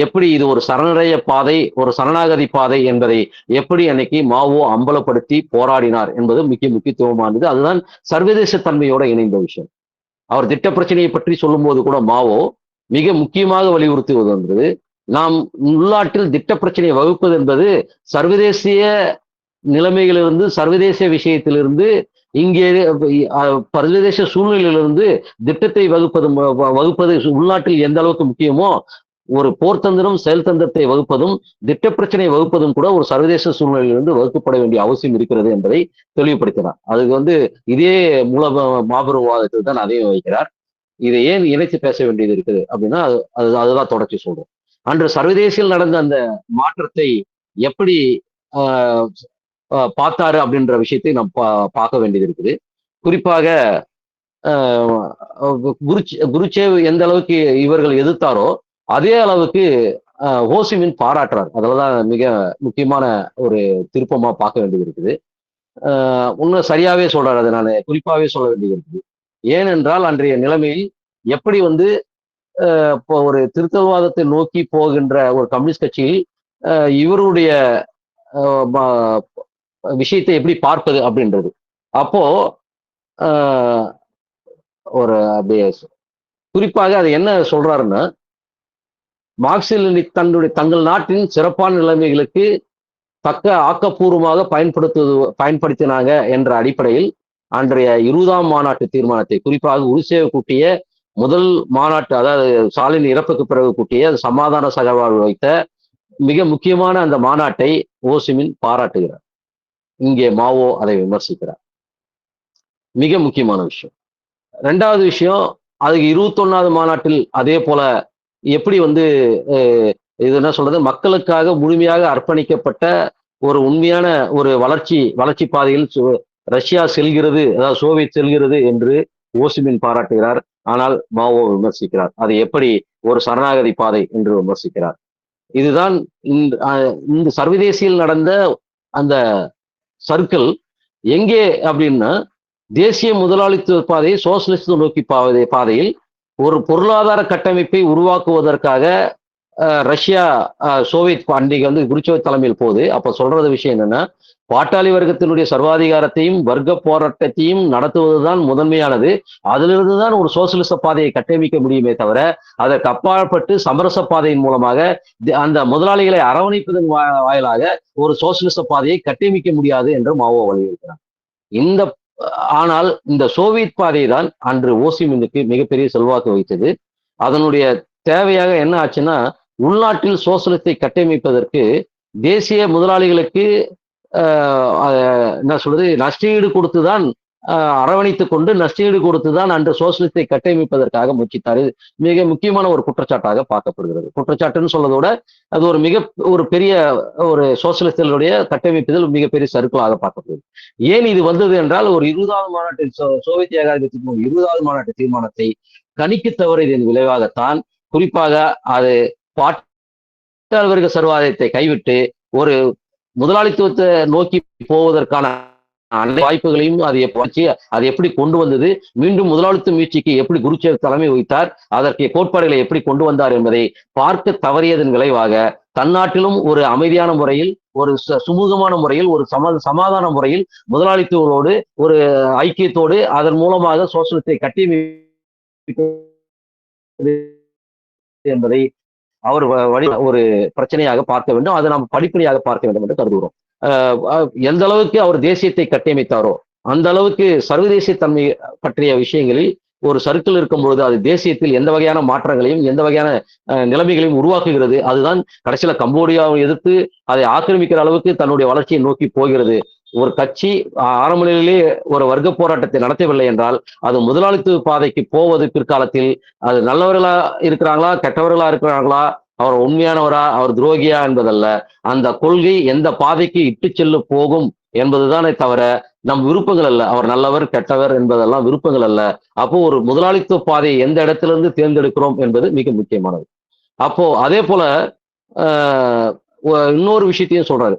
எப்படி இது ஒரு சரணடைய பாதை, ஒரு சரணாகதி பாதை என்பதை எப்படி அன்னைக்கு மாவோ அம்பலப்படுத்தி போராடினார் என்பது முக்கியத்துவமானது. அதுதான் சர்வதேச தன்மையோட இணைந்த விஷயம். அவர் திட்ட பிரச்சனையை பற்றி சொல்லும் போது கூட மாவோ மிக முக்கியமாக வலியுறுத்துவது என்பது, நாம் உள்நாட்டில் திட்ட பிரச்சனையை வகுப்பது என்பது சர்வதேசிய நிலைமைகளிலிருந்து, சர்வதேச விஷயத்திலிருந்து, இங்கே சர்வதேச சூழ்நிலையிலிருந்து திட்டத்தை வகுப்பது உள்நாட்டில் எந்த அளவுக்கு முக்கியமோ, ஒரு போர்த்தந்திரம் செயல்தந்திரத்தை வகுப்பதும் திட்ட பிரச்சனையை வகுப்பதும் கூட ஒரு சர்வதேச சூழ்நிலையிலிருந்து வகுக்கப்பட வேண்டிய அவசியம் இருக்கிறது என்பதை தெளிவுபடுத்தினார். அதுக்கு இதே மாபெரும் விவாதத்தில் தான் அதையும் வைக்கிறார். இதை ஏன் இணைத்து பேச வேண்டியது இருக்குது அப்படின்னா அதுதான் தொடர்ச்சி சொல்றோம். அன்று சர்வதேசில் நடந்த அந்த மாற்றத்தை எப்படி பார்த்தாரு அப்படின்ற விஷயத்தை நாம் பார்க்க வேண்டியது இருக்குது. குறிப்பாக குருச்சேவ் எந்த அளவுக்கு இவர்கள் எதிர்த்தாரோ அதே அளவுக்கு ஹோசிமின் பாராட்டுறார். அதுலதான் மிக முக்கியமான ஒரு திருப்பமா பார்க்க வேண்டியது இருக்குது. இன்னும் சரியாவே சொல்றாரு, அதை நான் குறிப்பாவே சொல்ல வேண்டியது இருக்குது. ஏனென்றால் அன்றைய நிலைமையில் எப்படி வந்து இப்போ ஒரு திருத்தல்வாதத்தை நோக்கி போகின்ற ஒரு கம்யூனிஸ்ட் கட்சியில் இவருடைய விஷயத்தை எப்படி பார்ப்பது அப்படின்றது. அப்போ ஒரு அப்படியே குறிப்பாக அது என்ன சொல்றாருன்னா, மார்க்சிய தங்கள் நாட்டின் சிறப்பான நிலைமைகளுக்கு தக்க ஆக்கப்பூர்வமாக பயன்படுத்தினாங்க என்ற அடிப்படையில் அன்றைய 20ஆம் மாநாட்டு தீர்மானத்தை, குறிப்பாக உருசேவ கூட்டிய முதல் மாநாட்டு, அதாவது ஸ்டாலின் இறப்புக்கு பிறகு கூட்டிய சமாதான சகவாழ்வு வைத்த மிக முக்கியமான அந்த மாநாட்டை ஓசிமின் பாராட்டுகிறார். இங்கே மாவோ அதை விமர்சிக்கிறார். மிக முக்கியமான விஷயம். 2வது விஷயம், அதுக்கு 21வது மாநாட்டில் அதே போல எப்படி வந்து இது என்ன சொல்றது, மக்களுக்காக முழுமையாக அர்ப்பணிக்கப்பட்ட ஒரு உண்மையான ஒரு வளர்ச்சி பாதையில் ரஷ்யா செல்கிறது, அதாவது சோவியத் செல்கிறது என்று ஓசிமின் பாராட்டுகிறார். ஆனால் மாவோ விமர்சிக்கிறார். அது எப்படி ஒரு சரணாகதி பாதை என்று விமர்சிக்கிறார். இதுதான் இந்த சர்வதேசியில் நடந்த அந்த சர்க்கிள் எங்கே அப்படின்னா, தேசிய முதலாளித்துவ பாதையை சோசியலிஸ்ட் நோக்கி பாதையில் ஒரு பொருளாதார கட்டமைப்பை உருவாக்குவதற்காக ரஷ்யா சோவியத் அன்றைக்கு வந்து குருச்சோவ் தலைமையில் போகுது. அப்ப சொல்றது விஷயம் என்னன்னா, பாட்டாளி வர்க்கத்தினுடைய சர்வாதிகாரத்தையும் வர்க்க போராட்டத்தையும் நடத்துவதுதான் முதன்மையானது. அதிலிருந்து தான் ஒரு சோசியலிச பாதையை கட்டமைக்க முடியுமே தவிர, அதற்கு அப்பாற்பட்டு சமரச பாதையின் மூலமாக அந்த முதலாளிகளை அரவணைப்பதன் வாயிலாக ஒரு சோசியலிச பாதையை கட்டமைக்க முடியாது என்று மாவோ வலியுறுத்தினார். ஆனால் இந்த சோவியத் பாதை தான் அன்று ஓசிமினுக்கு மிகப்பெரிய செல்வாக்கு வைத்தது. அதனுடைய தேவையாக என்ன ஆச்சுன்னா, உள்நாட்டில் சோசியலிசத்தை கட்டமைப்பதற்கு தேசிய முதலாளிகளுக்கு என்ன சொல்றது, நஷ்டஈடு கொடுத்துதான் அரவணைத்துக் கொண்டு நஷ்டஈடு கொடுத்துதான் அன்று சோசியலிசத்தை கட்டமைப்பதற்காக முயற்சித்தார். மிக முக்கியமான ஒரு குற்றச்சாட்டாக பார்க்கப்படுகிறது. குற்றச்சாட்டுன்னு சொல்றதோட அது ஒரு பெரிய ஒரு சோசியலிஸ்டுடைய கட்டமைப்பதில் மிகப்பெரிய சறுக்கலாக பார்க்கப்படுகிறது. ஏன் இது வந்தது என்றால், ஒரு 20வது மாநாட்டில் சோவியத் ஏகாதிபத்திய 20வது மாநாட்டு தீர்மானத்தை கணிக்க தவறியதன் விளைவாகத்தான், குறிப்பாக அது பாட்டாளி வர்க்க சர்வாதிகாரத்தை கைவிட்டு ஒரு முதலாளித்துவத்தை நோக்கி போவதற்கான அனைத்து வாய்ப்புகளையும் அது எப்படி கொண்டு வந்தது, மீண்டும் முதலாளித்துவ முயற்சிக்கு எப்படி குருச்சேவ் தலைமை வைத்தார், அதற்கு கோட்பாடுகளை எப்படி கொண்டு வந்தார் என்பதை பார்க்க தவறியதன் விளைவாக தன்னாட்டிலும் ஒரு அமைதியான முறையில், ஒரு சுமூகமான முறையில், ஒரு சமாதான முறையில் முதலாளித்துவரோடு ஒரு ஐக்கியத்தோடு அதன் மூலமாக சோசியலிசத்தை கட்டி என்பதை அவர் ஒரு பிரச்சனையாக பார்க்க வேண்டும். அதை நாம் படிப்படியாக பார்க்க வேண்டும் என்று கருதுகிறோம். எந்த அளவுக்கு அவர் தேசியத்தை கட்டமைத்தாரோ அந்த அளவுக்கு சர்வதேசிய தன்மை பற்றிய விஷயங்களில் ஒரு சர்க்கிள் இருக்கும் பொழுது அது தேசியத்தில் எந்த வகையான மாற்றங்களையும் எந்த வகையான நிலைமைகளையும் உருவாக்குகிறது. அதுதான் கடைசியில கம்போடியாவை எதிர்த்து அதை ஆக்கிரமிக்கிற அளவுக்கு தன்னுடைய வளர்ச்சியை நோக்கி போகிறது. ஒரு கட்சி ஆரம்ப நிலையிலே ஒரு வர்க்க போராட்டத்தை நடத்தவில்லை என்றால் அது முதலாளித்துவ பாதைக்கு போவது பிற்காலத்தில் அது நல்லவர்களா இருக்கிறாங்களா கெட்டவர்களா இருக்கிறாங்களா, அவர் உண்மையானவரா அவர் துரோகியா என்பதல்ல, அந்த கொள்கை எந்த பாதைக்கு இட்டு செல்ல போகும் என்பதுதானே தவிர நம் விருப்பங்கள் அல்ல. அவர் நல்லவர் கெட்டவர் என்பதெல்லாம் விருப்பங்கள் அல்ல. அப்போ ஒரு முதலாளித்துவ பாதையை எந்த இடத்திலிருந்து தேர்ந்தெடுக்கிறோம் என்பது மிக முக்கியமானது. அப்போ அதே போல இன்னொரு விஷயத்தையும் சொல்றாரு.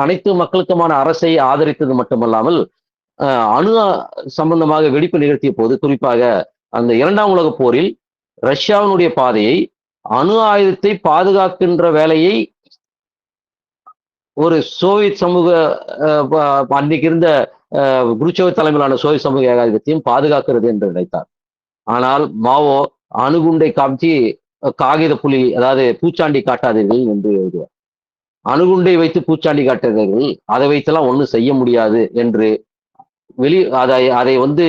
அனைத்து மக்களுக்குமான அரசை ஆதரித்தது மட்டுமல்லாமல் அணு சம்பந்தமாக வெடிப்பு நிகழ்த்திய போது, குறிப்பாக அந்த 2ஆம் உலக போரில் ரஷ்யாவினுடைய பாதையை அணு ஆயுதத்தை பாதுகாக்கின்ற வேலையை ஒரு சோவியத் சமூக அன்னைக்கு இருந்த குருச்சேவ் தலைமையிலான சோவியத் சமூக ஏகாதிபத்தியம் பாதுகாக்கிறது என்று நினைத்தார். ஆனால் மாவோ அணுகுண்டை காமிச்சு காகித புலி, அதாவது பூச்சாண்டி காட்டாதீர்கள் என்று எழுதுவார். அணுகுண்டை வைத்து பூச்சாண்டி காட்டாதீர்கள், அதை வைத்தெல்லாம் ஒன்றும் செய்ய முடியாது என்று அதை வந்து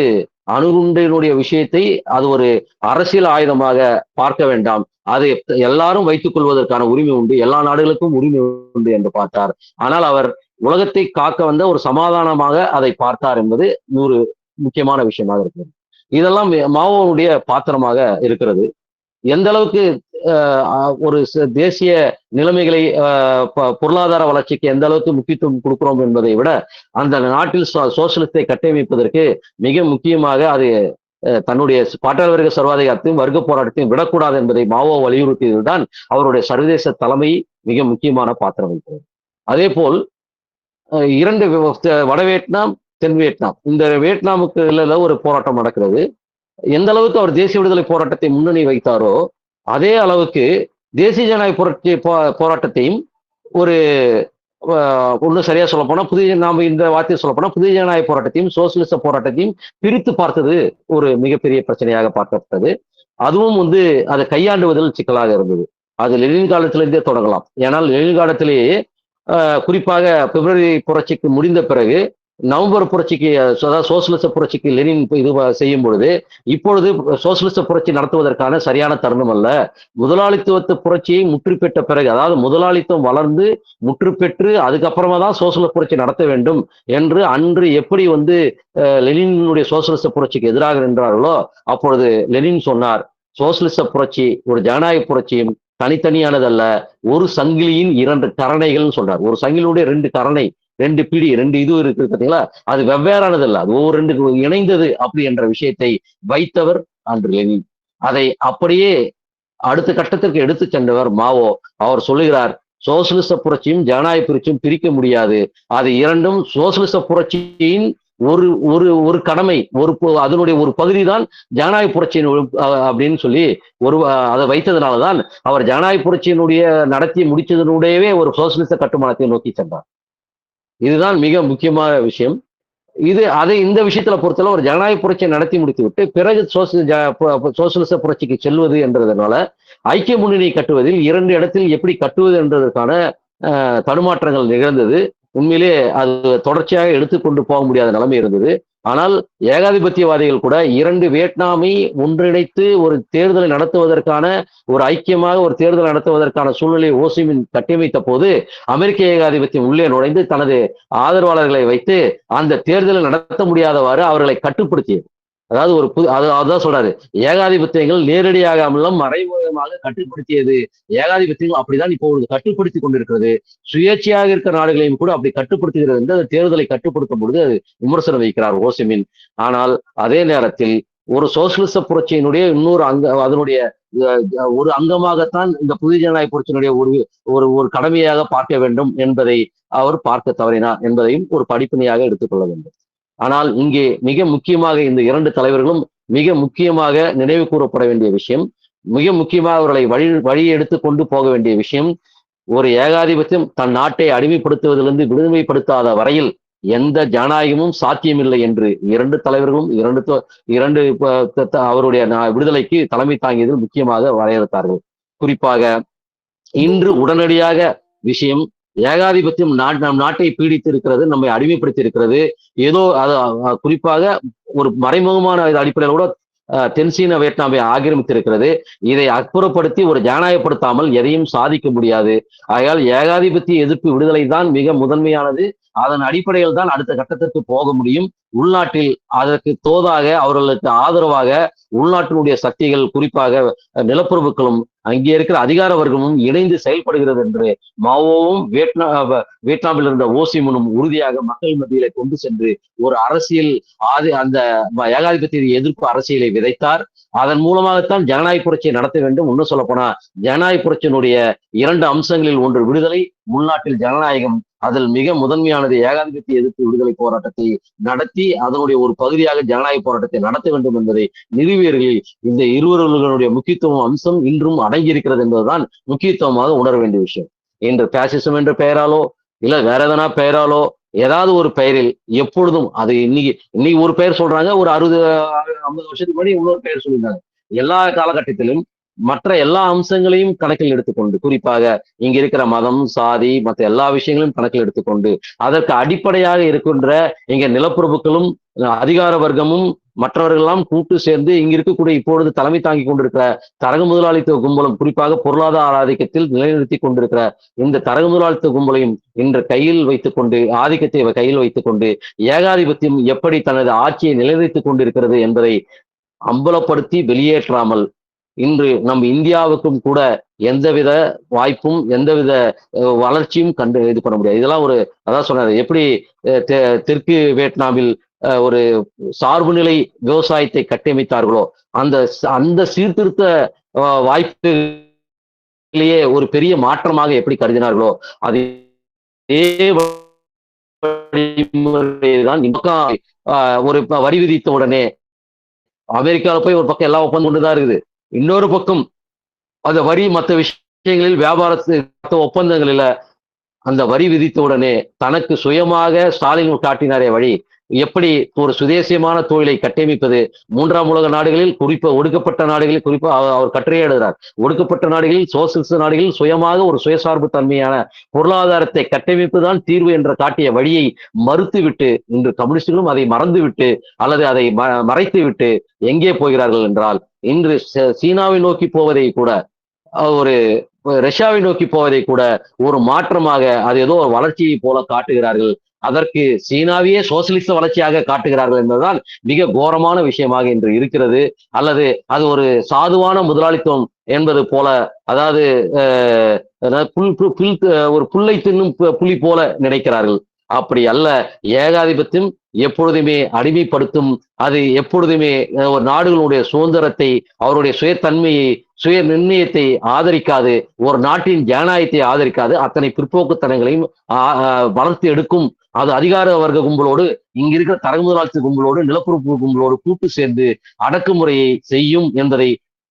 அணுகுண்டினுடைய விஷயத்தை அது ஒரு அரசியல் ஆயுதமாக பார்க்க வேண்டாம், அதை எல்லாரும் வைத்துக் கொள்வதற்கான உரிமை உண்டு, எல்லா நாடுகளுக்கும் உரிமை உண்டு என்று பார்த்தார். ஆனால் அவர் உலகத்தை காக்க வந்த ஒரு சமாதானமாக அதை பார்த்தார் என்பது ஒரு முக்கியமான விஷயமாக இருக்கிறது. இதெல்லாம் மாவோவுடைய பாத்திரமாக இருக்கிறது. எந்த அளவுக்கு ஒரு தேசிய நிலைமைகளை பொருளாதார வளர்ச்சிக்கு எந்த அளவுக்கு முக்கியத்துவம் கொடுக்கிறோம் என்பதை விட அந்த நாட்டில் சோசியலிசத்தை கட்டமைப்பதற்கு மிக முக்கியமாக அது தன்னுடைய பாட்டாளி வர்க்க சர்வாதிகாரத்தையும் வர்க்க போராட்டத்தையும் விடக்கூடாது என்பதை மாவோ வலியுறுத்தியதுதான் அவருடைய சர்வதேச தலைமை மிக முக்கியமான பாத்திரம் வைக்கிறது. அதே போல் 2 வட வியட்நாம் தென் வியட்நாம். இந்த வியட்நாமுக்கு ஒரு போராட்டம் நடக்கிறது. எந்த அளவுக்கு அவர் தேசிய விடுதலை போராட்டத்தை முன்னணி வைத்தாரோ, அதே அளவுக்கு தேசிய ஜனநாயக புரட்சி போராட்டத்தையும் ஒரு இன்னும் சரியா சொல்லப்போனா, நாம இந்த வார்த்தையை சொல்லப்போனா, புதிய ஜனநாயக போராட்டத்தையும், சோசியலிச போராட்டத்தையும் பிரித்து பார்த்தது ஒரு மிகப்பெரிய பிரச்சனையாக பார்க்கப்பட்டது. அதுவும் அதை கையாண்டுவதில் சிக்கலாக இருந்தது. அது லெனின் காலத்திலிருந்தே தொடங்கலாம். ஏனால் லெனின் காலத்திலேயே குறிப்பாக பிப்ரவரி புரட்சிக்கு முடிந்த பிறகு நவம்பர் புரட்சிக்கு, அதாவது சோசியலிச புரட்சிக்கு லெனின் இது செய்யும் பொழுது, இப்பொழுது சோசியலிச புரட்சி நடத்துவதற்கான சரியான தருணம் அல்ல. முதலாளித்துவத்து புரட்சியை முற்று பெற்ற பிறகு, அதாவது முதலாளித்துவம் வளர்ந்து முற்று பெற்று அதுக்கப்புறமா தான் சோசியலிச புரட்சி நடத்த வேண்டும் என்று அன்று எப்படி லெனினுடைய சோசியலிச புரட்சிக்கு எதிராக நின்றார்களோ, அப்பொழுது லெனின் சொன்னார், சோசியலிச புரட்சி ஒரு ஜனநாயக புரட்சியும் தனித்தனியானதல்ல, ஒரு சங்கிலியின் 2 கரணைகள் சொல்றார். ஒரு சங்கிலியுடைய 2 கரணை, 2 பிடி, 2 இது இருக்கு பார்த்தீங்களா, அது வெவ்வேறானது அல்ல, அது ஒவ்வொரு 2 இணைந்தது அப்படி என்ற விஷயத்தை வைத்தவர் அன்று லெனின். அதை அப்படியே அடுத்த கட்டத்திற்கு எடுத்து சென்றவர் மாவோ. அவர் சொல்லுகிறார், சோசியலிச புரட்சியும் ஜனநாயக புரட்சியும் பிரிக்க முடியாது, அது இரண்டும் சோசியலிச புரட்சியின் ஒரு ஒரு ஒரு கடமை, அதனுடைய ஒரு பகுதி தான் ஜனநாயக புரட்சியின் அப்படின்னு சொல்லி அதை வைத்ததுனாலதான் அவர் ஜனநாயக புரட்சியினுடைய நடத்தி முடிச்சதனுடையவே ஒரு சோசியலிச கட்டுமானத்தை நோக்கி சென்றார். இதுதான் மிக முக்கியமான விஷயம். இந்த விஷயத்துல பொறுத்தவரை ஒரு ஜனநாயக புரட்சியை நடத்தி முடித்து விட்டு பிறகு சோசியலிச புரட்சிக்கு செல்வது என்றதுனால ஐக்கிய முன்னணி கட்டுவதில் 2 இடத்தில் எப்படி கட்டுவது என்றதற்கான தடுமாற்றங்கள் நிகழ்ந்தது. உண்மையிலே அது தொடர்ச்சியாக எடுத்துக்கொண்டு போக முடியாத நிலைமை இருந்தது. ஆனால் ஏகாதிபத்தியவாதிகள் கூட 2 வியட்நாமை ஒன்றிணைத்து ஒரு தேர்தலை நடத்துவதற்கான, ஒரு ஐக்கியமாக ஒரு தேர்தல் நடத்துவதற்கான சூழ்நிலையை ஓசிமின் கட்டமைத்த போது, அமெரிக்க ஏகாதிபத்தியம் உள்ளே நுழைந்து தனது ஆதரவாளர்களை வைத்து அந்த தேர்தலை நடத்த முடியாதவாறு அவர்களை கட்டுப்படுத்தியது. அதாவது அதுதான் சொல்றாரு, ஏகாதிபத்தியங்கள் நேரடியாக மறைமுகமாக கட்டுப்படுத்தியது. ஏகாதிபத்தியங்கள் அப்படிதான் இப்போ கட்டுப்படுத்தி கொண்டிருக்கிறது. சுயேட்சையாக இருக்கிற நாடுகளையும் கூட அப்படி கட்டுப்படுத்துகிறது என்று தேர்தலை கட்டுப்படுத்தும் பொழுது விமர்சனம் வைக்கிறார் ஓசிமின். ஆனால் அதே நேரத்தில் ஒரு சோசியலிச புரட்சியினுடைய இன்னொரு அதனுடைய ஒரு அங்கமாகத்தான் இந்த புதிய ஜனநாயக புரட்சியினுடைய ஒரு கடமையாக பார்க்க வேண்டும் என்பதை அவர் பார்க்க தவறினார் என்பதையும் ஒரு படிப்பினையாக எடுத்துக்கொள்ள வேண்டும். ஆனால் இங்கே மிக முக்கியமாக இந்த 2 தலைவர்களும் மிக முக்கியமாக நினைவு கூறப்பட வேண்டிய விஷயம், மிக முக்கியமாக அவர்களை வழி எடுத்து கொண்டு போக வேண்டிய விஷயம், ஒரு ஏகாதிபத்தியம் தன் நாட்டை அடிமைப்படுத்துவதிலிருந்து விடுதலைப்படுத்தாத வரையில் எந்த ஜனநாயகமும் சாத்தியமில்லை என்று 2 தலைவர்களும் அவருடைய விடுதலைக்கு தலைமை தாங்கியதில் முக்கியமாக வரையறுத்தார்கள். குறிப்பாக இன்று உடனடியாக விஷயம், ஏகாதிபத்தியம் நம் நாட்டை பீடித்து இருக்கிறது, நம்மை அடிமைப்படுத்தி இருக்கிறது. ஏதோ குறிப்பாக ஒரு மறைமுகமான அடிப்படையில் கூட தென்சீன வியட்நாமை ஆக்கிரமித்திருக்கிறது. இதை அப்புறப்படுத்தி ஒரு ஜனநாயகப்படுத்தாமல் எதையும் சாதிக்க முடியாது. ஆகையால் ஏகாதிபத்திய எதிர்ப்பு விடுதலை தான் மிக முதன்மையானது. அதன் அடிப்படையில் தான் அடுத்த கட்டத்திற்கு போக முடியும். உள்நாட்டில் அதற்கு தோதாக, அவர்களுக்கு ஆதரவாக உள்நாட்டினுடைய சக்திகள், குறிப்பாக நிலப்பிரபுக்களும் அங்கே இருக்கிற அதிகார வர்க்கமும் இணைந்து செயல்படுகிறது என்று மாவோவும் வியட்நாமில் இருந்த ஓசிமுனும் உறுதியாக மக்கள் மத்தியில கொண்டு சென்று ஒரு அரசியல் அந்த ஏகாதிபத்திய எதிர்ப்பு அரசியலை விதைத்தார். அதன் மூலமாகத்தான் ஜனநாயக புரட்சியை நடத்த வேண்டும். இன்னும் சொல்ல போனா ஜனநாயக புரட்சியினுடைய 2 அம்சங்களில் ஒன்று விடுதலை, உள்நாட்டில் ஜனநாயகம். அதில் மிக முதன்மையானது ஏகாதிபத்திய எதிர்ப்பு விடுதலை போராட்டத்தை நடத்தி அதனுடைய ஒரு பகுதியாக ஜனநாயக போராட்டத்தை நடத்த வேண்டும் என்பதை நிறுவியர்களில் இந்த இருவர்களுடைய முக்கியத்துவம் அம்சம் இன்றும் அடங்கியிருக்கிறது என்பதுதான் முக்கியத்துவமாக உணர வேண்டிய விஷயம். இன்று பாசிசம் என்ற பெயராலோ இல்ல வேற எதனா பெயராலோ, ஏதாவது ஒரு பெயரில் எப்பொழுதும் அது இன்னைக்கு ஒரு பெயர் சொல்றாங்க, ஒரு 60-50 வருஷத்துக்கு முன்னாடி இன்னொரு பெயர் சொல்லியிருந்தாங்க. எல்லா காலகட்டத்திலும் மற்ற எல்லா அம்சங்களையும் கணக்கில் எடுத்துக்கொண்டு, குறிப்பாக இங்க இருக்கிற மதம், சாதி, மற்ற எல்லா விஷயங்களையும் கணக்கில் எடுத்துக்கொண்டு, அதற்கு அடிப்படையாக இருக்கின்ற இங்க நிலப்பிரபுக்களும் அதிகார வர்க்கமும் மற்றவர்களெல்லாம் கூட்டு சேர்ந்து இங்க இருக்கக்கூடிய இப்பொழுது தலைமை தாங்கி கொண்டிருக்கிற தரகு முதலாளித்துவ கும்பலும், குறிப்பாக பொருளாதார ஆதிக்கத்தில் நிலைநிறுத்தி கொண்டிருக்கிற இந்த தரகு முதலாளித்துவ கும்பலையும் இன்று கையில் வைத்துக் கொண்டு, ஆதிக்கத்தை கையில் வைத்துக் கொண்டு ஏகாதிபத்தியம் எப்படி தனது ஆட்சியை நிலைநிறுத்திக் கொண்டிருக்கிறது என்பதை அம்பலப்படுத்தி வெளியேற்றாமல் இன்று நம் இந்தியாவுக்கும் கூட எந்தவித வாய்ப்பும் எந்தவித வளர்ச்சியும் இது பண்ண முடியாது. இதெல்லாம் அதான் சொன்னாரு, எப்படி தெற்கு வியட்நாமில் ஒரு சார்பு நிலை விவசாயத்தை கட்டமைத்தார்களோ, அந்த சீர்திருத்த வாய்ப்புலேயே ஒரு பெரிய மாற்றமாக எப்படி கருதினார்களோ, அதே வழிமுறைதான் ஒரு வரி விதித்த உடனே அமெரிக்காவில் போய் ஒரு பக்கம் எல்லா ஒப்பந்தம் கொண்டுதான் இருக்குது, இன்னொரு பக்கம் அந்த வரி மற்ற விஷயங்களில் வியாபார ஒப்பந்தங்களில அந்த வரி விதித்த உடனே தனக்கு சுயமாக ஸ்டாலின் காட்டினாரே வழி, எப்படி ஒரு சுதேசியமான தொழிலை கட்டமைப்பது. மூன்றாம் உலக நாடுகளில் குறிப்பா ஒடுக்கப்பட்ட நாடுகளில் குறிப்பா அவர் கட்டுரையே எழுதுறார். ஒடுக்கப்பட்ட நாடுகளில் சோசியலிச நாடுகளில் சுயமாக ஒரு சுயசார்பு தன்மையான பொருளாதாரத்தை கட்டமைப்புதான் தீர்வு என்ற காட்டிய வழியை மறுத்துவிட்டு இன்று கம்யூனிஸ்டுகளும் அதை மறந்துவிட்டு அல்லது அதை மறைத்து விட்டு எங்கே போகிறார்கள் என்றால், இன்று சீனாவை நோக்கி போவதை கூட ஒரு ரஷ்யாவை நோக்கி போவதை கூட ஒரு மாற்றமாக அது ஏதோ ஒரு வளர்ச்சியை போல காட்டுகிறார்கள். அதற்கு சீனாவையே சோசியலிச வளர்ச்சியாக காட்டுகிறார்கள் என்பதுதான் மிக கோரமான விஷயமாக இன்று இருக்கிறது. அல்லது அது ஒரு சாதுவான முதலாளித்துவம் என்பது போல, அதாவது ஒரு புல்லை தின்னும் புலி போல நினைக்கிறார்கள். அப்படி அல்ல. ஏகாதிபத்தியம் எப்பொழுதுமே அடிமைப்படுத்தும். அது எப்பொழுதுமே ஒரு நாடுகளுடைய சுதந்திரத்தை, அவருடைய சுயத்தன்மையை, சுய நிர்ணயத்தை ஆதரிக்காது. ஒரு நாட்டின் ஜனநாயகத்தை ஆதரிக்காது. அத்தனை பிற்போக்குத்தனங்களையும் வளர்த்து எடுக்கும். அது அதிகார வர்க்க கும்பலோடு, இங்க இருக்கிற தரகு முதலாளித்து கும்பலோடு, நிலப்பரப்பு கும்பலோடு கூட்டு சேர்ந்து அடக்குமுறையை செய்யும் என்பதை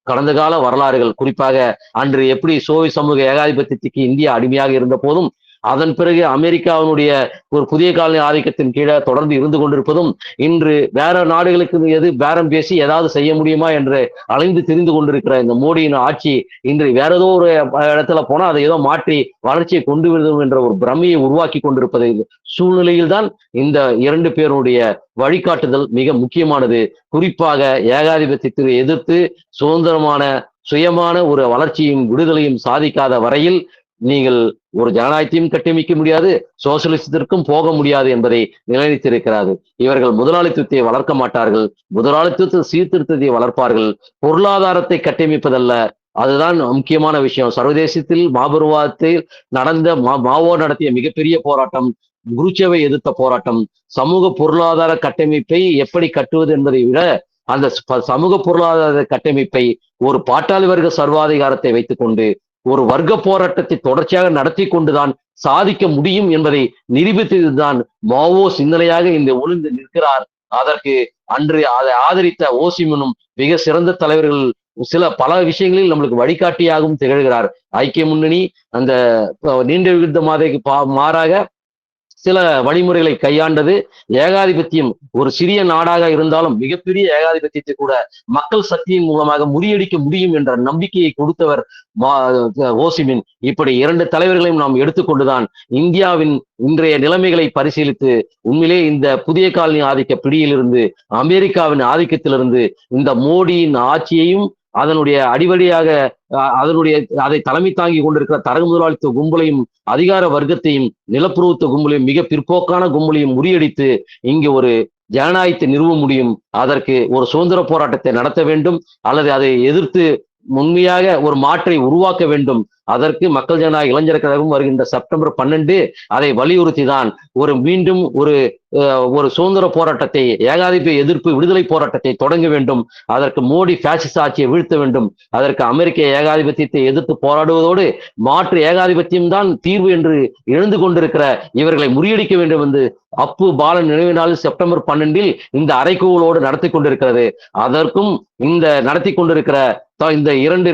கடந்த கால வரலாறுகள், குறிப்பாக அன்று எப்படி சோவியத் சமூக ஏகாதிபத்தியத்துக்கு இந்தியா அடிமையாக இருந்த போதும், அதன் பிறகு அமெரிக்காவினுடைய ஒரு புதிய காலனி ஆதிக்கத்தின் கீழே தொடர்ந்து இருந்து கொண்டிருப்பதும், இன்று வேற நாடுகளுக்கு எது பேரம் பேசி ஏதாவது செய்ய முடியுமா என்று அலைந்து திரிந்து கொண்டிருக்கிற இந்த மோடியின் ஆட்சி இன்று வேற ஏதோ ஒரு இடத்துல போனா அதை ஏதோ மாற்றி வளர்ச்சியை கொண்டு விடுவோம் என்ற ஒரு பிரமையை உருவாக்கி கொண்டிருப்பது சூழ்நிலையில்தான் இந்த இரண்டு பேருடைய வழிகாட்டுதல் மிக முக்கியமானது. குறிப்பாக ஏகாதிபத்தியத்தை எதிர்த்து சுதந்திரமான சுயமான ஒரு வளர்ச்சியும் விடுதலையும் சாதிக்காத வரையில் நீங்கள் ஒரு ஜனநாயகத்தையும் கட்டமைக்க முடியாது, சோசியலிசத்திற்கும் போக முடியாது என்பதை நிலைநிறுத்தியிருக்கிறார்கள். இவர்கள் முதலாளித்துவத்தை வளர்க்க மாட்டார்கள், முதலாளித்துவ சீர்திருத்தத்தை வளர்ப்பார்கள். பொருளாதாரத்தை கட்டமைப்பதல்ல, அதுதான் முக்கியமான விஷயம். சர்வதேசத்தில் மாபெருவாதத்தில் நடந்த மாவோ நடத்திய மிகப்பெரிய போராட்டம், குருச்சேவை எதிர்த்த போராட்டம், சமூக பொருளாதார கட்டமைப்பை எப்படி கட்டுவது என்பதை விட அந்த சமூக பொருளாதார கட்டமைப்பை ஒரு பாட்டாளி வர்க்க சர்வாதிகாரத்தை வைத்துக் கொண்டு ஒரு வர்க்க போராட்டத்தை தொடர்ச்சியாக நடத்தி கொண்டுதான் சாதிக்க முடியும் என்பதை நிரூபித்ததுதான் மாவோ சிந்தனையாக இந்த ஒளிந்து நிற்கிறார். அதற்கு அன்று அதை ஆதரித்த ஓசிமனும் மிக சிறந்த தலைவர்கள் பல விஷயங்களில் நம்மளுக்கு வழிகாட்டியாகவும் திகழ்கிறார். ஐக்கிய முன்னணி அந்த நீண்ட யுத்தமாதைக்கு மாறாக சில வழிமுறைகளை கையாண்டது. ஏகாதிபத்தியம் ஒரு சிறிய நாடாக இருந்தாலும் மிகப்பெரிய ஏகாதிபத்தியத்தை கூட மக்கள் சக்தியின் மூலமாக முறியடிக்க முடியும் என்ற நம்பிக்கையை கொடுத்தவர் ஓசிமின். இப்படி இரண்டு தலைவர்களையும் நாம் எடுத்துக்கொண்டுதான் இந்தியாவின் இன்றைய நிலைமைகளை பரிசீலித்து உண்மையிலே இந்த புதிய காலனி ஆதிக்க பிடியிலிருந்து, அமெரிக்காவின் ஆதிக்கத்திலிருந்து இந்த மோடியின் ஆட்சியையும் அதனுடைய அடிவடியாக அதை தலைமை தாங்கி கொண்டிருக்கிற தரகு முதலாளித்துவ கும்பலையும் அதிகார வர்க்கத்தையும் நிலப்புறத்துவ கும்பலையும் மிக பிற்போக்கான கும்பலையும் முறியடித்து இங்கு ஒரு ஜனநாயகத்தை நிறுவ முடியும். அதற்கு ஒரு சுதந்திர போராட்டத்தை நடத்த வேண்டும், அல்லது அதை எதிர்த்து உண்மையாக ஒரு மாற்றை உருவாக்க வேண்டும். அதற்கு மக்கள் ஜனநாயக இளைஞர் கழகம் வருகின்ற செப்டம்பர் 12 அதை வலியுறுத்தி தான் மீண்டும் ஒரு சுதந்திர போராட்டத்தை, ஏகாதிபத்திய எதிர்ப்பு விடுதலை போராட்டத்தை தொடங்க வேண்டும். அதற்கு மோடி பாசிச ஆட்சியை வீழ்த்த வேண்டும். அதற்கு அமெரிக்க ஏகாதிபத்தியத்தை எதிர்த்து போராடுவதோடு மாற்று ஏகாதிபத்தியம் தான் தீர்வு என்று எழுந்து கொண்டிருக்கிற இவர்களை முறியடிக்க வேண்டும் என்று அப்பு பாலன் நினைவு நாளில் செப்டம்பர் 12 இந்த அறைகூவலோடு நடத்தி கொண்டிருக்கிறது. அதற்கும் இந்த நடத்தி கொண்டிருக்கிற இந்த இரண்டு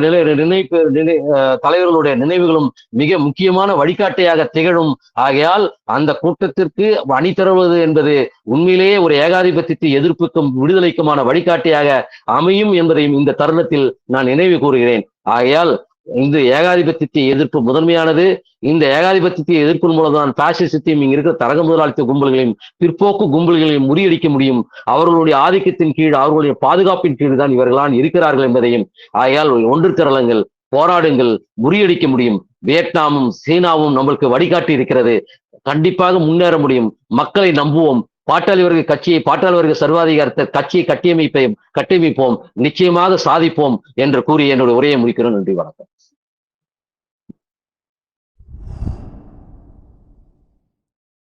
தலைவர்களுடைய நினைவுகளும் மிக முக்கியமான வழிகாட்டியாக திகழும். ஆகையால் அந்த கூட்டத்திற்கு அணி திரள்வது என்பது உண்மையிலேயே ஒரு ஏகாதிபத்தியத்தை எதிர்ப்புக்கும் விடுதலைக்குமான வழிகாட்டியாக அமையும் என்பதையும் இந்த தருணத்தில் நான் நினைவு கூறுகிறேன். ஆகையால் இந்த ஏகாதிபத்தியத்தை எதிர்ப்பு முதன்மையானது. இந்த ஏகாதிபத்தியத்தை எதிர்ப்பின் மூலம்தான் பாசிசத்தையும் இங்க இருக்கிற தரக முதலாளித்துவ கும்பல்களையும் பிற்போக்கு கும்பல்களையும் முறியடிக்க முடியும். அவர்களுடைய ஆதிக்கத்தின் கீழ், அவர்களுடைய பாதுகாப்பின் கீழ் தான் இவர்களான் இருக்கிறார்கள் என்பதையும், ஆகையால் ஒன்று திரளுங்கள், போராடுங்கள், முறியடிக்க முடியும். வியட்நாமும் சீனாவும் நம்மளுக்கு வழிகாட்டி இருக்கிறது. கண்டிப்பாக முன்னேற முடியும். மக்களை நம்புவோம். பாட்டாளி வர்க்க கட்சியை, பாட்டாளி வர்க்க சர்வாதிகாரத்தை கட்சியை கட்டமைப்போம், நிச்சயமாக சாதிப்போம் என்று கூறி என்னுடைய உரையை முடிக்கிறேன். நன்றி, வணக்கம்.